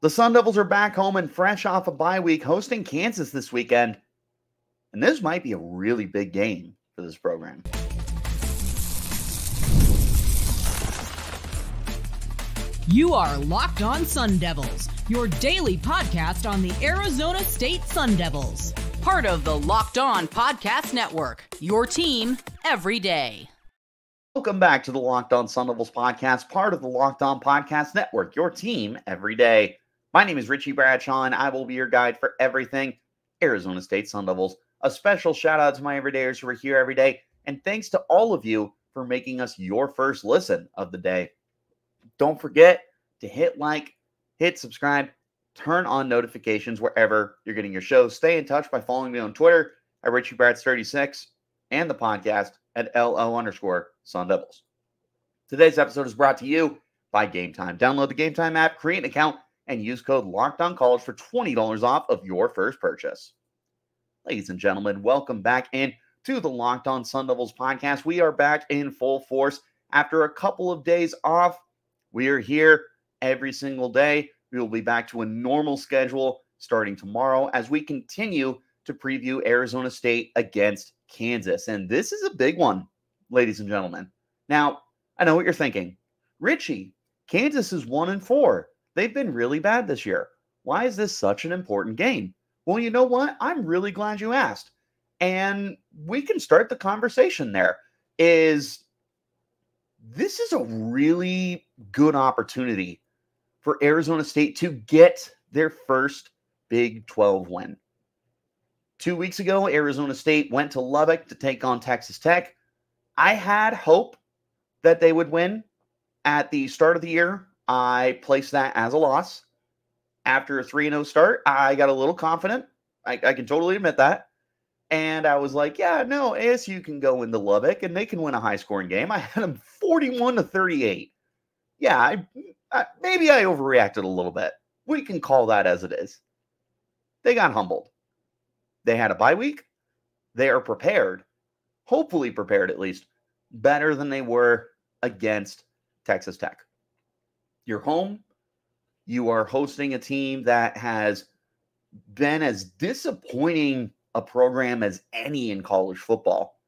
The Sun Devils are back home and fresh off a bye week, hosting Kansas this weekend. And this might be a really big game for this program. You are Locked On Sun Devils, your daily podcast on the Arizona State Sun Devils. Part of the Locked On Podcast Network, your team every day. Welcome back to the Locked On Sun Devils podcast, part of the Locked On Podcast Network, your team every day. My name is Richie Bradshaw, and I will be your guide for everything Arizona State Sun Devils. A special shout out to my everydayers who are here every day, and thanks to all of you for making us your first listen of the day. Don't forget to hit like, hit subscribe, turn on notifications wherever you're getting your shows. Stay in touch by following me on Twitter at RichieBrads36 and the podcast at LO_Sun Devils. Today's episode is brought to you by Game Time. Download the Game Time app, create an account, and use code LOCKEDONCollege for $20 off of your first purchase. Ladies and gentlemen, welcome back in to the Locked On Sun Devils podcast. We are back in full force after a couple of days off. We are here every single day. We will be back to a normal schedule starting tomorrow as we continue to preview Arizona State against Kansas. And this is a big one, ladies and gentlemen. Now, I know what you're thinking. Richie, Kansas is 1-4. They've been really bad this year. Why is this such an important game? Well, you know what? I'm really glad you asked. And we can start the conversation there. This is a really good opportunity for Arizona State to get their first Big 12 win. 2 weeks ago, Arizona State went to Lubbock to take on Texas Tech. I had hope that they would win. At the start of the year, I placed that as a loss. After a 3-0 start, I got a little confident. I can totally admit that. And I was like, yeah, no, ASU can go into Lubbock and they can win a high-scoring game. I had them 41-38. Yeah, maybe I overreacted a little bit. We can call that as it is. They got humbled. They had a bye week. They are prepared, hopefully prepared at least, better than they were against Texas Tech. You're home. You are hosting a team that has been as disappointing a program as any in college football.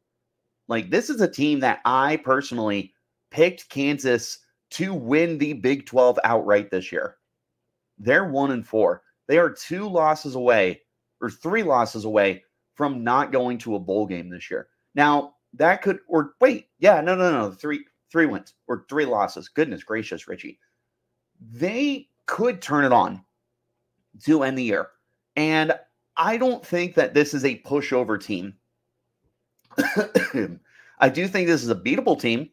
Like, this is a team that I personally picked Kansas to win the Big 12 outright this year. They're 1-4. They are 3 losses away from not going to a bowl game this year. Now, that could, or wait, yeah, no. Three wins or 3 losses. Goodness gracious, Richie. They could turn it on to end the year. And I don't think that this is a pushover team. I do think this is a beatable team.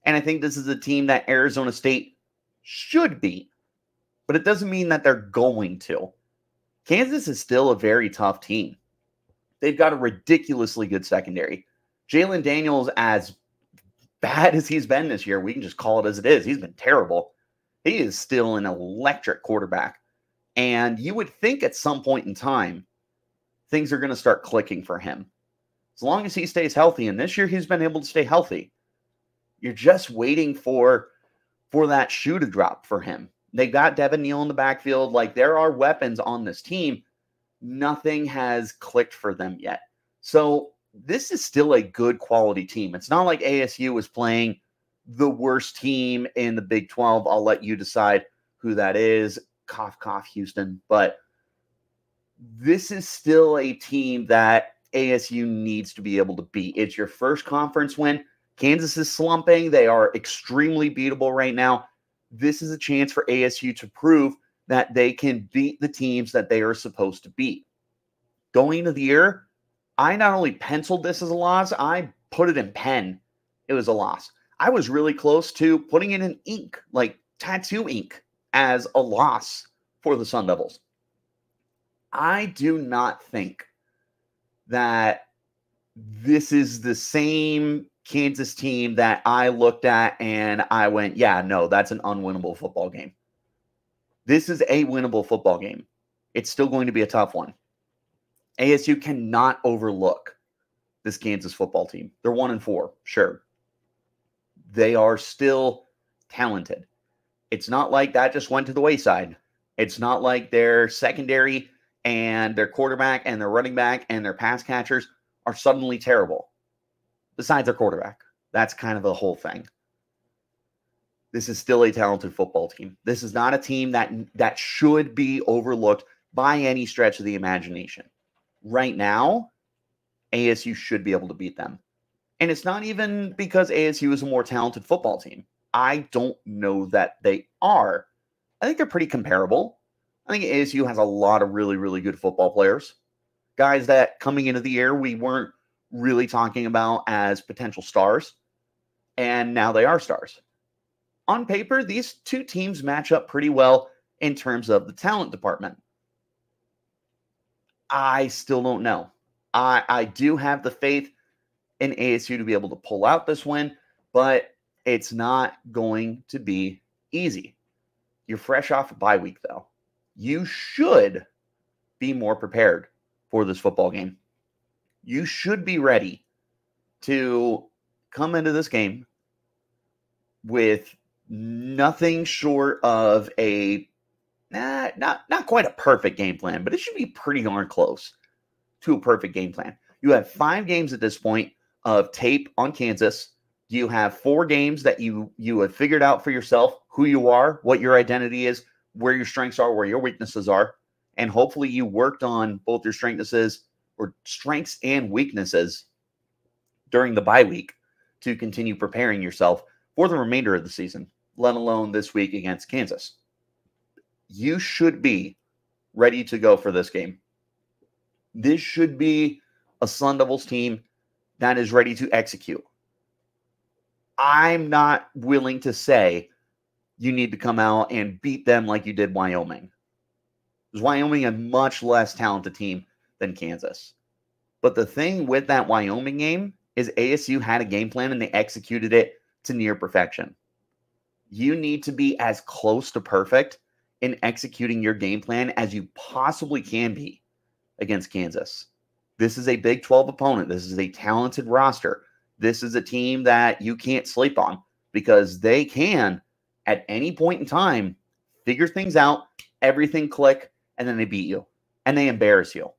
And I think this is a team that Arizona State should beat. But it doesn't mean that they're going to. Kansas is still a very tough team. They've got a ridiculously good secondary. Jalen Daniels, as bad as he's been this year, we can just call it as it is. He's been terrible. He is still an electric quarterback. And you would think at some point in time, things are going to start clicking for him. As long as he stays healthy, and this year he's been able to stay healthy, you're just waiting for that shoe to drop for him. They got Devin Neal in the backfield. Like, there are weapons on this team. Nothing has clicked for them yet. So this is still a good quality team. It's not like ASU is playing the worst team in the Big 12. I'll let you decide who that is. Cough, cough, Houston. But this is still a team that ASU needs to be able to beat. It's your first conference win. Kansas is slumping. They are extremely beatable right now. This is a chance for ASU to prove that they can beat the teams that they are supposed to beat. Going into the year, I not only penciled this as a loss, I put it in pen. It was a loss. I was really close to putting it in ink, like tattoo ink, as a loss for the Sun Devils. I do not think that this is the same Kansas team that I looked at and I went, yeah, no, that's an unwinnable football game. This is a winnable football game. It's still going to be a tough one. ASU cannot overlook this Kansas football team. They're 1-4, sure. They are still talented. It's not like that just went to the wayside. It's not like their secondary and their quarterback and their running back and their pass catchers are suddenly terrible. Besides their quarterback. That's kind of the whole thing. This is still a talented football team. This is not a team that should be overlooked by any stretch of the imagination. Right now, ASU should be able to beat them. And it's not even because ASU is a more talented football team. I don't know that they are. I think they're pretty comparable. I think ASU has a lot of really, really good football players. Guys that coming into the year we weren't really talking about as potential stars. And now they are stars. On paper, these two teams match up pretty well in terms of the talent department. I still don't know. I do have the faith in ASU to be able to pull out this win, but it's not going to be easy. You're fresh off a bye week, though. You should be more prepared for this football game. You should be ready to come into this game with nothing short of a not quite a perfect game plan, but it should be pretty darn close to a perfect game plan. You have 5 games at this point of tape on Kansas. You have 4 games that you have figured out for yourself who you are, what your identity is, where your strengths are, where your weaknesses are, and hopefully you worked on both your strengths and weaknesses during the bye week to continue preparing yourself for the remainder of the season, let alone this week against Kansas. You should be ready to go for this game. This should be a Sun Devils team that is ready to execute. I'm not willing to say you need to come out and beat them like you did Wyoming. Because Wyoming a much less talented team than Kansas. But the thing with that Wyoming game is ASU had a game plan and they executed it to near perfection. You need to be as close to perfect in executing your game plan as you possibly can be against Kansas. This is a Big 12 opponent. This is a talented roster. This is a team that you can't sleep on because they can, at any point in time, figure things out, everything click, and then they beat you and they embarrass you.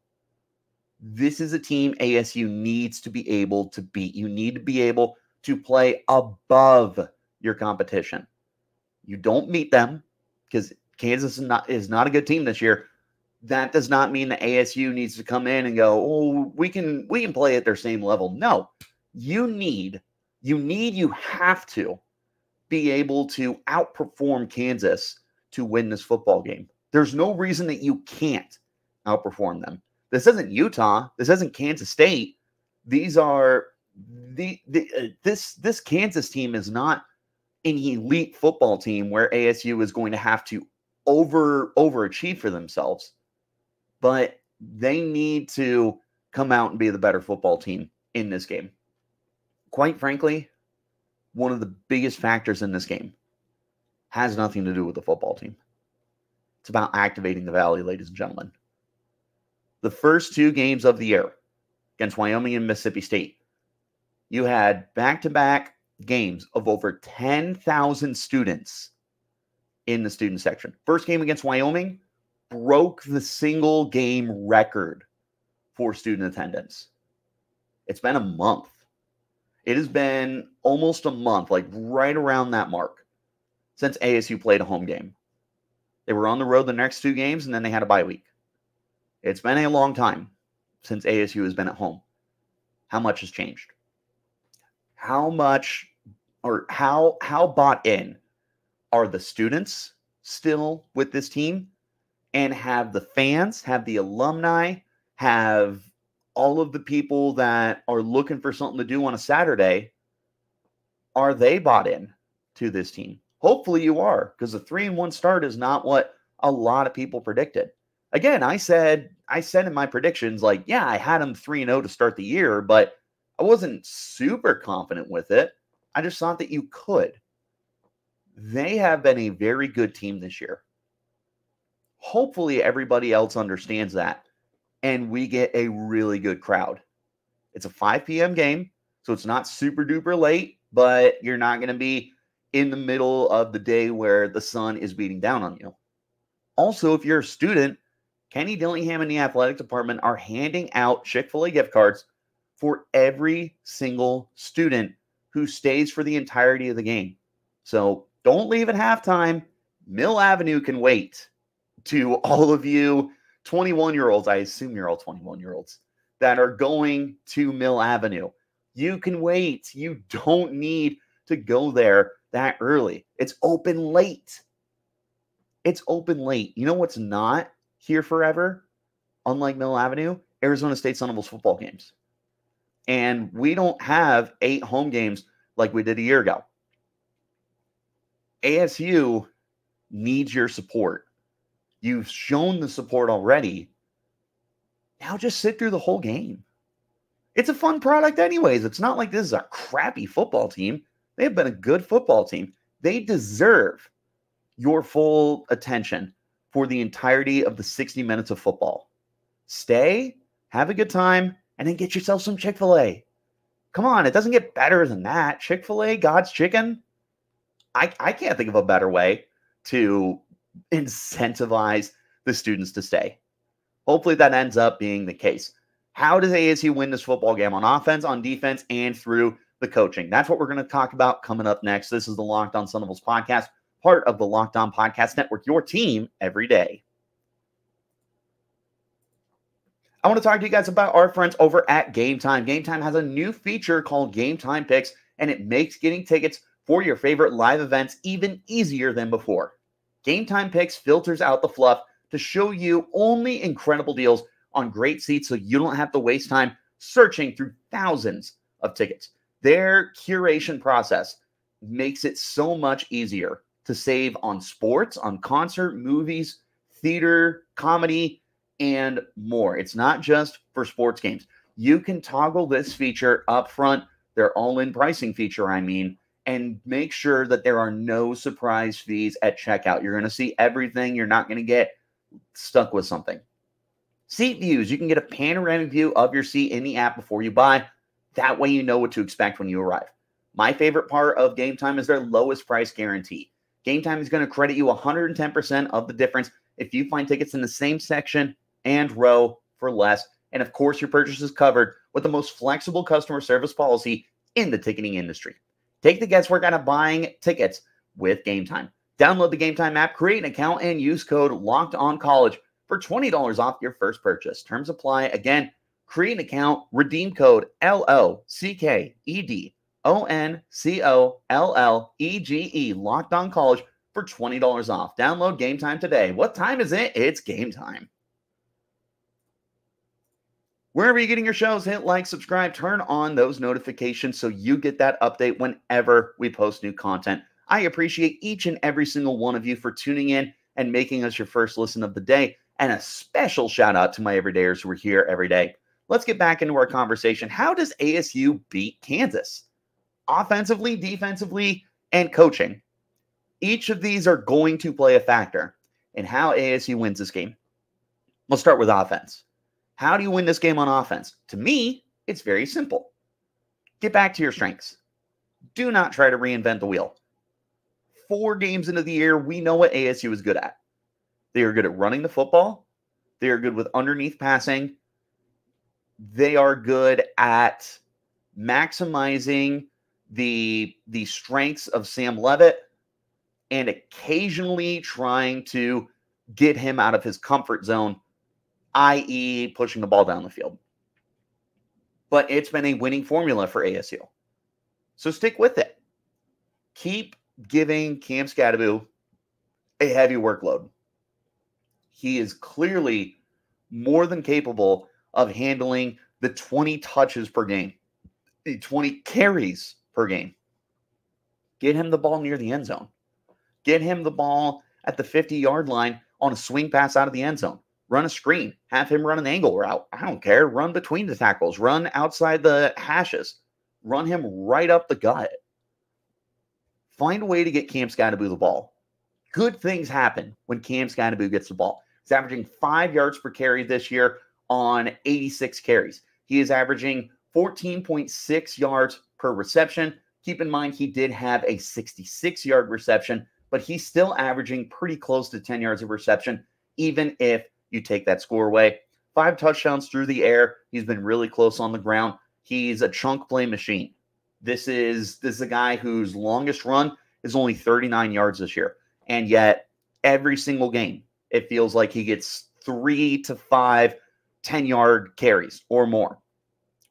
This is a team ASU needs to be able to beat. You need to be able to play above your competition. You don't meet them because Kansas is not a good team this year. That does not mean that ASU needs to come in and go, oh, we can play at their same level. No, you have to be able to outperform Kansas to win this football game. There's no reason that you can't outperform them. This isn't Utah. This isn't Kansas State. These are this Kansas team is not an elite football team where ASU is going to have to overachieve for themselves. But they need to come out and be the better football team in this game. Quite frankly, one of the biggest factors in this game has nothing to do with the football team. It's about activating the Valley, ladies and gentlemen. The first 2 games of the year against Wyoming and Mississippi State, you had back-to-back games of over 10,000 students in the student section. First game against Wyoming broke the single game record for student attendance. It's been a month. It has been almost a month, like right around that mark, since ASU played a home game. They were on the road the next 2 games, and then they had a bye week. It's been a long time since ASU has been at home. How much has changed? How much or how bought in are the students still with this team? And have the fans, have the alumni, have all of the people that are looking for something to do on a Saturday, are they bought in to this team? Hopefully you are, because a 3-1 start is not what a lot of people predicted. Again, I said in my predictions, like, yeah, I had them 3-0 to start the year, but I wasn't super confident with it. I just thought that you could. They have been a very good team this year. Hopefully everybody else understands that, and we get a really good crowd. It's a 5 p.m. game, so it's not super duper late, but you're not going to be in the middle of the day where the sun is beating down on you. Also, if you're a student, Kenny Dillingham and the athletic department are handing out Chick-fil-A gift cards for every single student who stays for the entirety of the game. So don't leave at halftime. Mill Avenue can wait. To all of you 21-year-olds, I assume you're all 21-year-olds, that are going to Mill Avenue. You can wait. You don't need to go there that early. It's open late. It's open late. You know what's not here forever? Unlike Mill Avenue, Arizona State Sun Devils football games. And we don't have 8 home games like we did a year ago. ASU needs your support. You've shown the support already. Now just sit through the whole game. It's a fun product anyways. It's not like this is a crappy football team. They have been a good football team. They deserve your full attention for the entirety of the 60 minutes of football. Stay, have a good time, and then get yourself some Chick-fil-A. Come on, it doesn't get better than that. Chick-fil-A, God's chicken. I can't think of a better way to incentivize the students to stay. Hopefully that ends up being the case. How does ASU win this football game? On offense, on defense, and through the coaching? That's what we're going to talk about coming up next. This is the Locked On Sun Devils podcast, part of the Locked On Podcast Network, your team every day. I want to talk to you guys about our friends over at Game Time. Game Time has a new feature called Game Time Picks, and it makes getting tickets for your favorite live events even easier than before. Game Time Picks filters out the fluff to show you only incredible deals on great seats so you don't have to waste time searching through thousands of tickets. Their curation process makes it so much easier to save on sports, on concert, movies, theater, comedy, and more. It's not just for sports games. You can toggle this feature up front, their all-in pricing feature, and make sure that there are no surprise fees at checkout. You're going to see everything. You're not going to get stuck with something. Seat views. You can get a panoramic view of your seat in the app before you buy. That way you know what to expect when you arrive. My favorite part of Game Time is their lowest price guarantee. Game Time is going to credit you 110% of the difference if you find tickets in the same section and row for less. And of course, your purchase is covered with the most flexible customer service policy in the ticketing industry. Take the guesswork out of buying tickets with Game Time. Download the Game Time app, create an account, and use code LOCKEDONCollege for $20 off your first purchase. Terms apply. Again, create an account, redeem code LOCKEDONCOLLEGE, Locked On College, for $20 off. Download Game Time today. What time is it? It's game time. Wherever you're getting your shows, hit like, subscribe, turn on those notifications so you get that update whenever we post new content. I appreciate each and every single one of you for tuning in and making us your first listen of the day. And a special shout out to my everydayers who are here every day. Let's get back into our conversation. How does ASU beat Kansas? Offensively, defensively, and coaching. Each of these are going to play a factor in how ASU wins this game. We'll start with offense. How do you win this game on offense? To me, it's very simple. Get back to your strengths. Do not try to reinvent the wheel. 4 games into the year, we know what ASU is good at. They are good at running the football. They are good with underneath passing. They are good at maximizing the strengths of Sam Leavitt and occasionally trying to get him out of his comfort zone, i.e. pushing the ball down the field. But it's been a winning formula for ASU. So stick with it. Keep giving Cam Skattebo a heavy workload. He is clearly more than capable of handling the 20 touches per game, the 20 carries per game. Get him the ball near the end zone. Get him the ball at the 50-yard line on a swing pass out of the end zone. Run a screen. Have him run an angle route. I don't care. Run between the tackles. Run outside the hashes. Run him right up the gut. Find a way to get Cam Skattebo the ball. Good things happen when Cam Skattebo gets the ball. He's averaging 5 yards per carry this year on 86 carries. He is averaging 14.6 yards per reception. Keep in mind, he did have a 66-yard reception, but he's still averaging pretty close to 10 yards of reception, even if you take that score away. 5 touchdowns through the air. He's been really close on the ground. He's a chunk play machine. This is a guy whose longest run is only 39 yards this year. And yet, every single game, it feels like he gets 3 to 5 10-yard carries or more.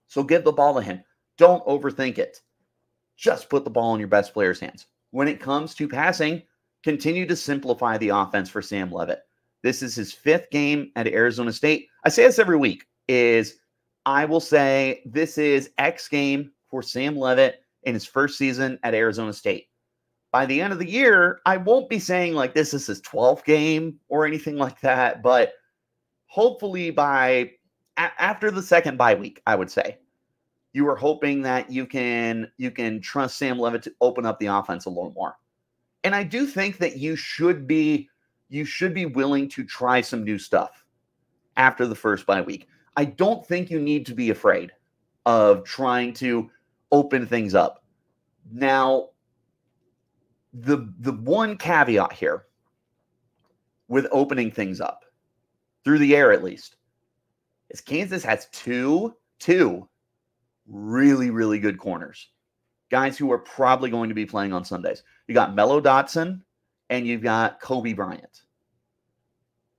So give the ball to him. Don't overthink it. Just put the ball in your best player's hands. When it comes to passing, continue to simplify the offense for Sam Leavitt. This is his 5th game at Arizona State. I say this every week, I will say this is X game for Sam Leavitt in his first season at Arizona State. By the end of the year, I won't be saying like this is his 12th game or anything like that, but hopefully after the second bye week, I would say, you are hoping that you can trust Sam Leavitt to open up the offense a little more. And I do think that you should be willing to try some new stuff after the first bye week. I don't think you need to be afraid of trying to open things up. Now, the one caveat here with opening things up, through the air at least, is Kansas has two really, really good corners. Guys who are probably going to be playing on Sundays. You got Mello Dotson and you've got Kobe Bryant.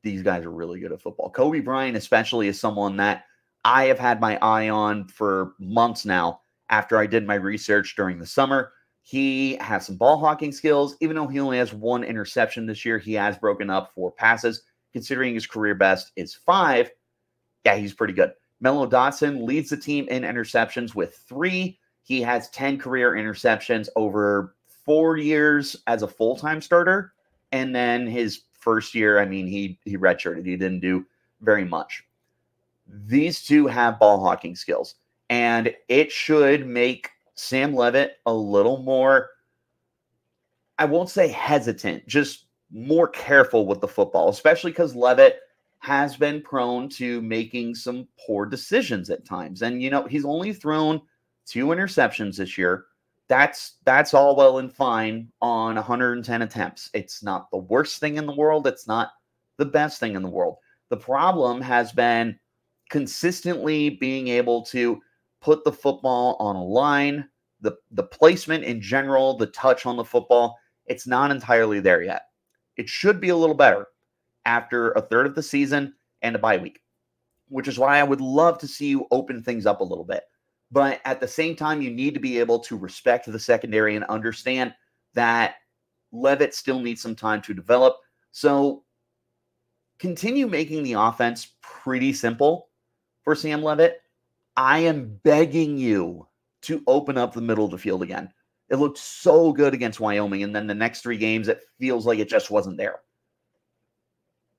These guys are really good at football. Kobe Bryant especially is someone that I have had my eye on for months now after I did my research during the summer. He has some ball hawking skills. Even though he only has 1 interception this year, he has broken up 4 passes. Considering his career best is 5, yeah, he's pretty good. Mello Dotson leads the team in interceptions with 3. He has 10 career interceptions over 4 years as a full-time starter. And then his first year, I mean, he redshirted. He didn't do very much. These two have ball hawking skills. And it should make Sam Leavitt a little more, I won't say hesitant, just more careful with the football, especially because Leavitt has been prone to making some poor decisions at times. And, you know, he's only thrown 2 interceptions this year. That's all well and fine on 110 attempts. It's not the worst thing in the world. It's not the best thing in the world. The problem has been consistently being able to put the football on a line, the placement in general, the touch on the football. It's not entirely there yet. It should be a little better after a third of the season and a bye week, which is why I would love to see you open things up a little bit. But at the same time, you need to be able to respect the secondary and understand that Leavitt still needs some time to develop. So continue making the offense pretty simple for Sam Leavitt. I am begging you to open up the middle of the field again. It looked so good against Wyoming, and then the next 3 games, it feels like it just wasn't there.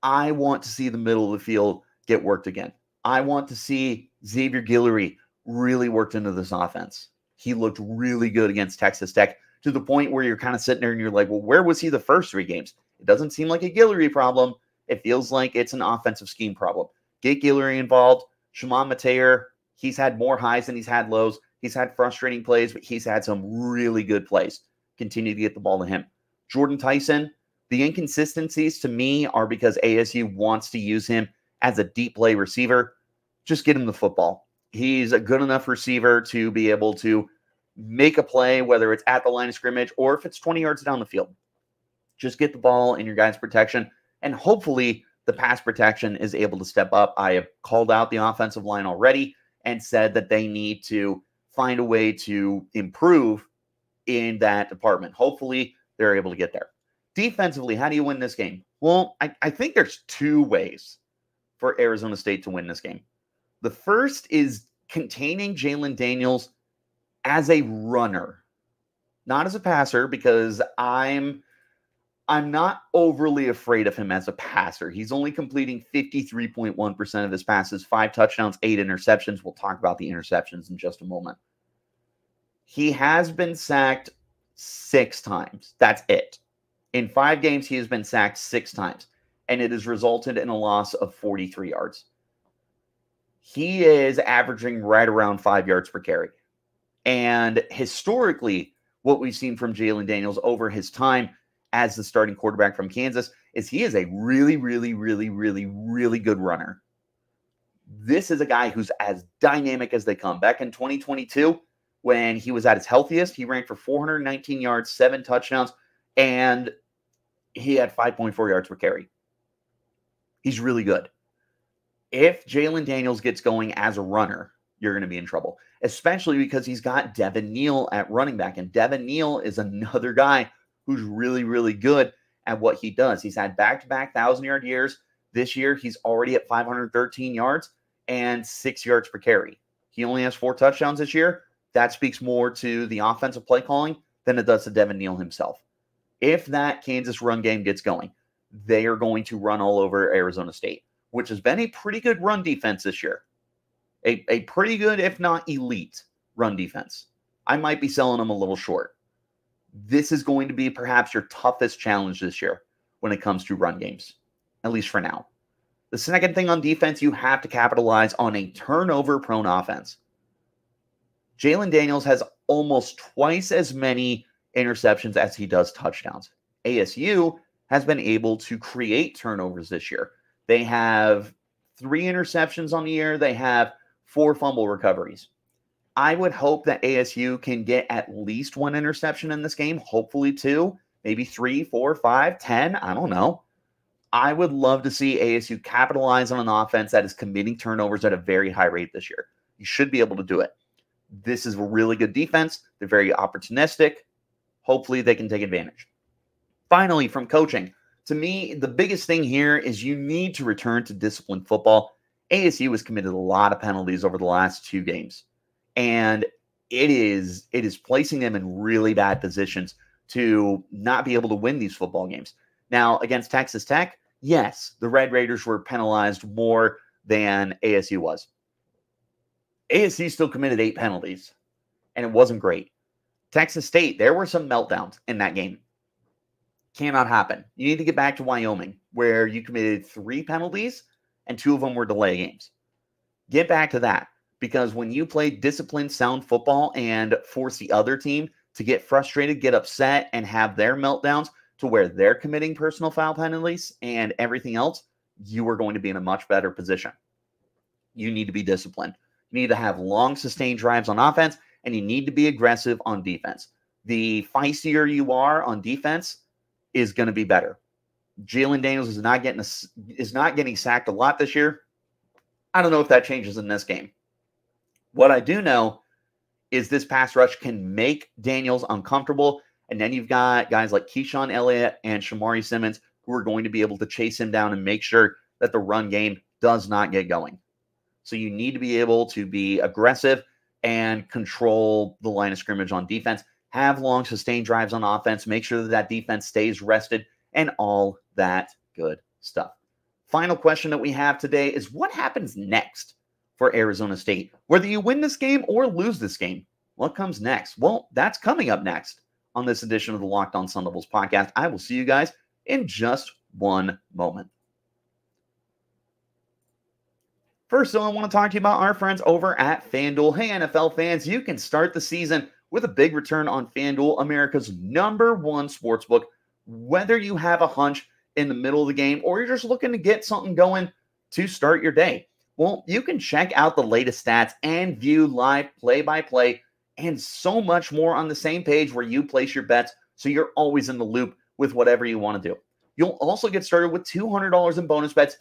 I want to see the middle of the field get worked again. I want to see Xavier Guillory really worked into this offense. He looked really good against Texas Tech to the point where you're kind of sitting there and you're like, well, where was he the first 3 games? It doesn't seem like a Guillory problem. It feels like it's an offensive scheme problem. Get Guillory involved. Shimon Mateer, he's had more highs than he's had lows. He's had frustrating plays, but he's had some really good plays. Continue to get the ball to him. Jordan Tyson, the inconsistencies to me are because ASU wants to use him as a deep play receiver. Just get him the football. He's a good enough receiver to be able to make a play, whether it's at the line of scrimmage or if it's 20 yards down the field. Just get the ball in your guys' protection, and hopefully the pass protection is able to step up. I have called out the offensive line already and said that they need to find a way to improve in that department. Hopefully they're able to get there. Defensively, how do you win this game? Well, I think there's 2 ways for Arizona State to win this game. The first is containing Jalen Daniels as a runner, not as a passer, because I'm not overly afraid of him as a passer. He's only completing 53.1% of his passes, 5 touchdowns, 8 interceptions. We'll talk about the interceptions in just a moment. He has been sacked 6 times. That's it. In 5 games, he has been sacked 6 times, and it has resulted in a loss of 43 yards. He is averaging right around 5 yards per carry. And historically, what we've seen from Jalen Daniels over his time as the starting quarterback from Kansas is he is a really, really, really, really, really good runner. This is a guy who's as dynamic as they come. Back in 2022, when he was at his healthiest, he ran for 419 yards, 7 touchdowns, and he had 5.4 yards per carry. He's really good. If Jalen Daniels gets going as a runner, you're going to be in trouble, especially because he's got Devin Neal at running back. And Devin Neal is another guy who's really, really good at what he does. He's had back-to-back 1,000-yard years. This year, he's already at 513 yards and 6 yards per carry. He only has 4 touchdowns this year. That speaks more to the offensive play calling than it does to Devin Neal himself. If that Kansas run game gets going, they are going to run all over Arizona State, which has been a pretty good run defense this year. A pretty good, if not elite, run defense. I might be selling them a little short. This is going to be perhaps your toughest challenge this year when it comes to run games, at least for now. The second thing on defense, you have to capitalize on a turnover-prone offense. Jalen Daniels has almost twice as many interceptions as he does touchdowns. ASU has been able to create turnovers this year. They have 3 interceptions on the year. They have 4 fumble recoveries. I would hope that ASU can get at least 1 interception in this game, hopefully 2, maybe 3, 4, 5, 10, I don't know. I would love to see ASU capitalize on an offense that is committing turnovers at a very high rate this year. You should be able to do it. This is a really good defense. They're very opportunistic. Hopefully they can take advantage. Finally, from coaching, to me, the biggest thing here is you need to return to disciplined football. ASU has committed a lot of penalties over the last 2 games, and it is placing them in really bad positions to not be able to win these football games. Now, against Texas Tech, yes, the Red Raiders were penalized more than ASU was. ASU still committed 8 penalties, and it wasn't great. Texas State, there were some meltdowns in that game. Cannot happen. You need to get back to Wyoming, where you committed 3 penalties, and 2 of them were delay games. Get back to that, because when you play disciplined, sound football and force the other team to get frustrated, get upset, and have their meltdowns to where they're committing personal foul penalties and everything else, you are going to be in a much better position. You need to be disciplined. You need to have long, sustained drives on offense, and you need to be aggressive on defense. The feistier you are on defense is going to be better. Jalen Daniels is not getting sacked a lot this year. I don't know if that changes in this game. What I do know is this pass rush can make Daniels uncomfortable, and then you've got guys like Keyshawn Elliott and Shamari Simmons who are going to be able to chase him down and make sure that the run game does not get going. So you need to be able to be aggressive and control the line of scrimmage on defense. Have long, sustained drives on offense. Make sure that that defense stays rested and all that good stuff. Final question that we have today is what happens next for Arizona State? Whether you win this game or lose this game, what comes next? Well, that's coming up next on this edition of the Locked On Sun Devils podcast. I will see you guys in just one moment. First, though, I want to talk to you about our friends over at FanDuel. Hey, NFL fans, you can start the season with a big return on FanDuel, America's #1 sportsbook. Whether you have a hunch in the middle of the game or you're just looking to get something going to start your day, well, you can check out the latest stats and view live play-by-play and so much more on the same page where you place your bets so you're always in the loop with whatever you want to do. You'll also get started with $200 in bonus bets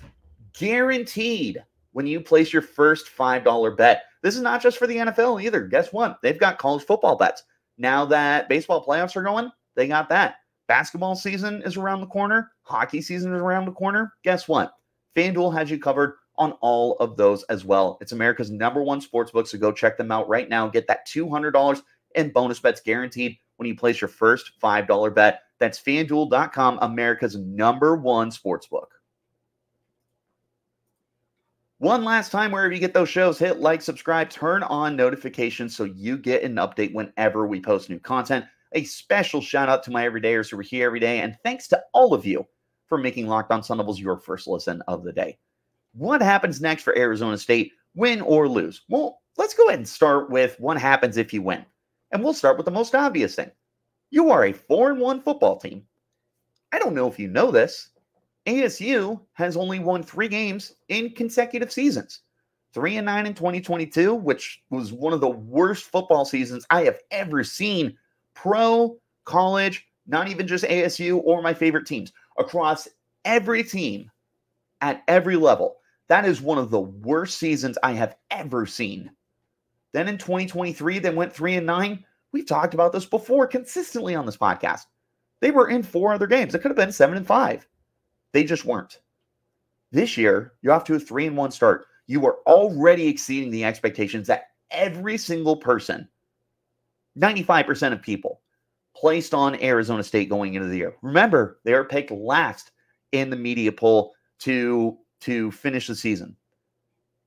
guaranteed when you place your first $5 bet. This is not just for the NFL either. Guess what? They've got college football bets. Now that baseball playoffs are going, they got that. Basketball season is around the corner. Hockey season is around the corner. Guess what? FanDuel has you covered on all of those as well. It's America's #1 sportsbook, so go check them out right now. Get that $200 in bonus bets guaranteed when you place your first $5 bet. That's FanDuel.com, America's #1 sportsbook. One last time, wherever you get those shows, hit like, subscribe, turn on notifications so you get an update whenever we post new content. A special shout out to my everydayers who are here every day, and thanks to all of you for making Locked On Sun Devils your first listen of the day. What happens next for Arizona State, win or lose? Well, let's go ahead and start with what happens if you win. And we'll start with the most obvious thing. You are a 4-1 football team. I don't know if you know this. ASU has only won 3 games in consecutive seasons. 3-9 in 2022, which was one of the worst football seasons I have ever seen. Pro, college, not even just ASU or my favorite teams. Across every team at every level. That is one of the worst seasons I have ever seen. Then in 2023, they went 3-9. We've talked about this before consistently on this podcast. They were in 4 other games. It could have been 7-5. They just weren't. This year, you're off to a 3-1 start. You are already exceeding the expectations that every single person, 95% of people, placed on Arizona State going into the year. Remember, they are picked last in the media poll to finish the season.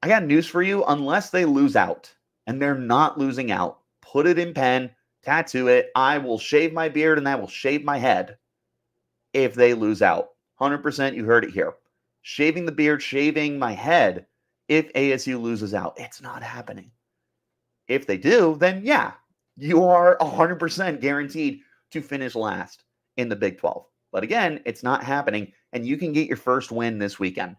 I got news for you. Unless they lose out, and they're not losing out, put it in pen, tattoo it. I will shave my beard and I will shave my head if they lose out. 100%, you heard it here. Shaving the beard, shaving my head if ASU loses out. It's not happening. If they do, then yeah, you are 100% guaranteed to finish last in the Big 12. But again, it's not happening, and you can get your first win this weekend.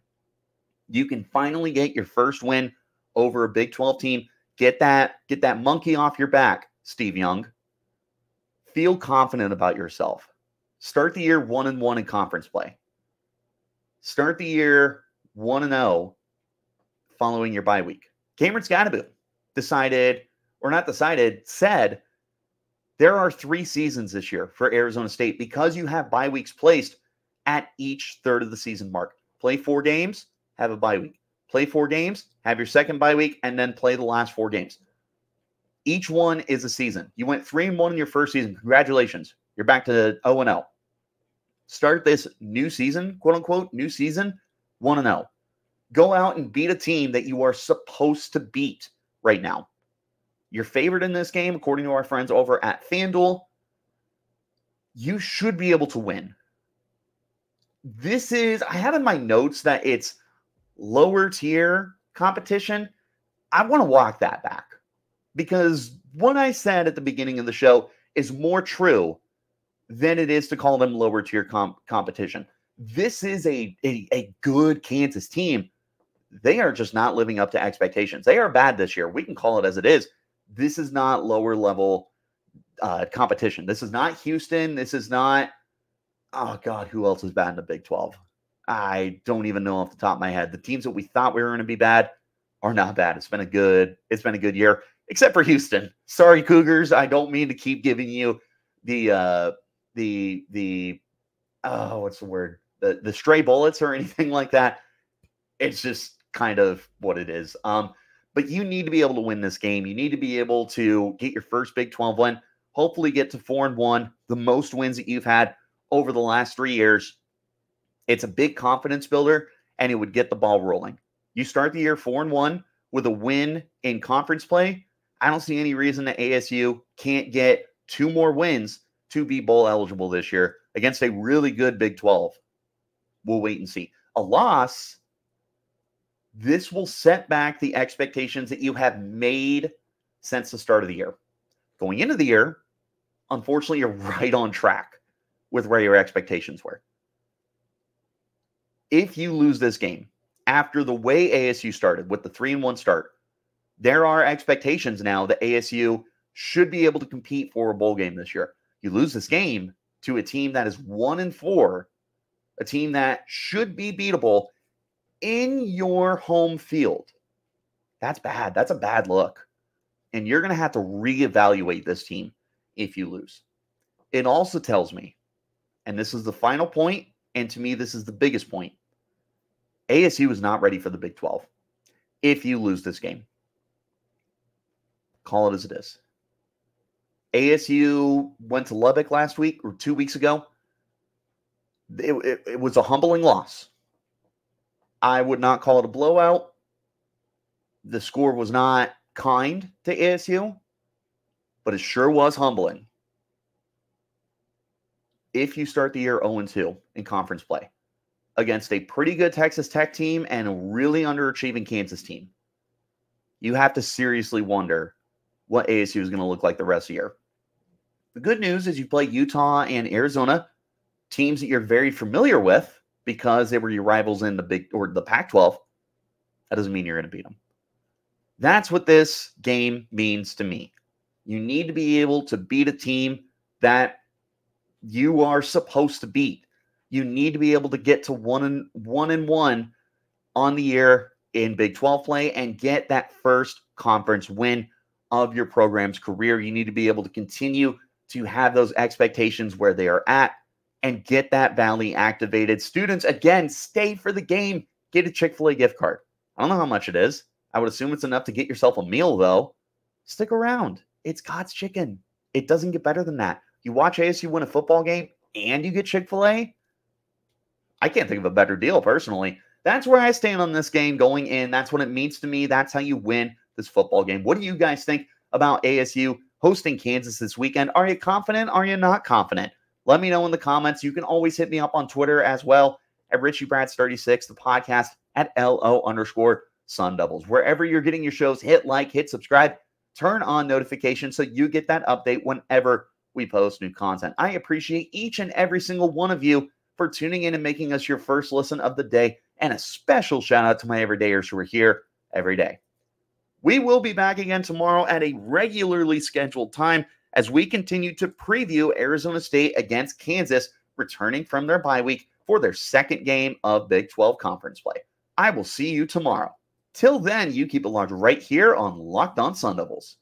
You can finally get your first win over a Big 12 team. Get that monkey off your back, Steve Young. Feel confident about yourself. Start the year 1-1 in conference play. Start the year 1-0 following your bye week. Cam Skattebo said there are 3 seasons this year for Arizona State because you have bye weeks placed at each third of the season mark. Play 4 games, have a bye week. Play 4 games, have your second bye week, and then play the last 4 games. Each one is a season. You went 3-1 in your first season. Congratulations. You're back to 0-0. Start this new season, quote unquote, new season, 1-0. Go out and beat a team that you are supposed to beat right now. You're favored in this game, according to our friends over at FanDuel. You should be able to win. I have in my notes that it's lower tier competition. I want to walk that back because what I said at the beginning of the show is more true than it is to call them lower tier competition. This is a good Kansas team. They are just not living up to expectations. They are bad this year. We can call it as it is. This is not lower level competition. This is not Houston. This is not, oh God, who else is bad in the Big 12? I don't even know off the top of my head. The teams that we thought we were going to be bad are not bad. It's been a good year, except for Houston. Sorry, Cougars. I don't mean to keep giving you the what's the word? The stray bullets or anything like that. It's just kind of what it is. But you need to be able to win this game. You need to be able to get your first Big 12 win, hopefully get to 4-1, the most wins that you've had over the last 3 years. It's a big confidence builder, and it would get the ball rolling. You start the year 4-1 with a win in conference play. I don't see any reason that ASU can't get 2 more wins to be bowl eligible this year against a really good Big 12. We'll wait and see. A loss, this will set back the expectations that you have made since the start of the year. Going into the year, unfortunately, you're right on track with where your expectations were. If you lose this game, after the way ASU started with the 3-1 start, there are expectations now that ASU should be able to compete for a bowl game this year. You lose this game to a team that is 1-4, a team that should be beatable in your home field. That's bad. That's a bad look. And you're going to have to reevaluate this team if you lose. It also tells me, and this is the final point, and to me, this is the biggest point, ASU is not ready for the Big 12 if you lose this game. Call it as it is. ASU went to Lubbock last week or 2 weeks ago. It was a humbling loss. I would not call it a blowout. The score was not kind to ASU, but it sure was humbling. If you start the year 0-2 in conference play against a pretty good Texas Tech team and a really underachieving Kansas team, you have to seriously wonder what ASU is going to look like the rest of the year. The good news is you play Utah and Arizona teams that you're very familiar with because they were your rivals in the Big or the Pac-12, that doesn't mean you're going to beat them. That's what this game means to me. You need to be able to beat a team that you are supposed to beat. You need to be able to get to 1-1 on the year in Big 12 play and get that first conference win of your program's career. You need to be able to continue to have those expectations where they are at and get that Valley activated. Students, again, stay for the game. Get a Chick-fil-A gift card. I don't know how much it is. I would assume it's enough to get yourself a meal, though. Stick around. It's God's chicken. It doesn't get better than that. You watch ASU win a football game and you get Chick-fil-A? I can't think of a better deal, personally. That's where I stand on this game going in. That's what it means to me. That's how you win this football game. What do you guys think about ASU hosting Kansas this weekend? Are you confident? Are you not confident? Let me know in the comments. You can always hit me up on Twitter as well at RichieBrads36, the podcast at LO_Sun Devils. Wherever you're getting your shows, hit like, hit subscribe, turn on notifications so you get that update whenever we post new content. I appreciate each and every single one of you for tuning in and making us your first listen of the day. And a special shout out to my everydayers who are here every day. We will be back again tomorrow at a regularly scheduled time as we continue to preview Arizona State against Kansas, returning from their bye week for their second game of Big 12 conference play. I will see you tomorrow. Till then, you keep it locked right here on Locked On Sun Devils.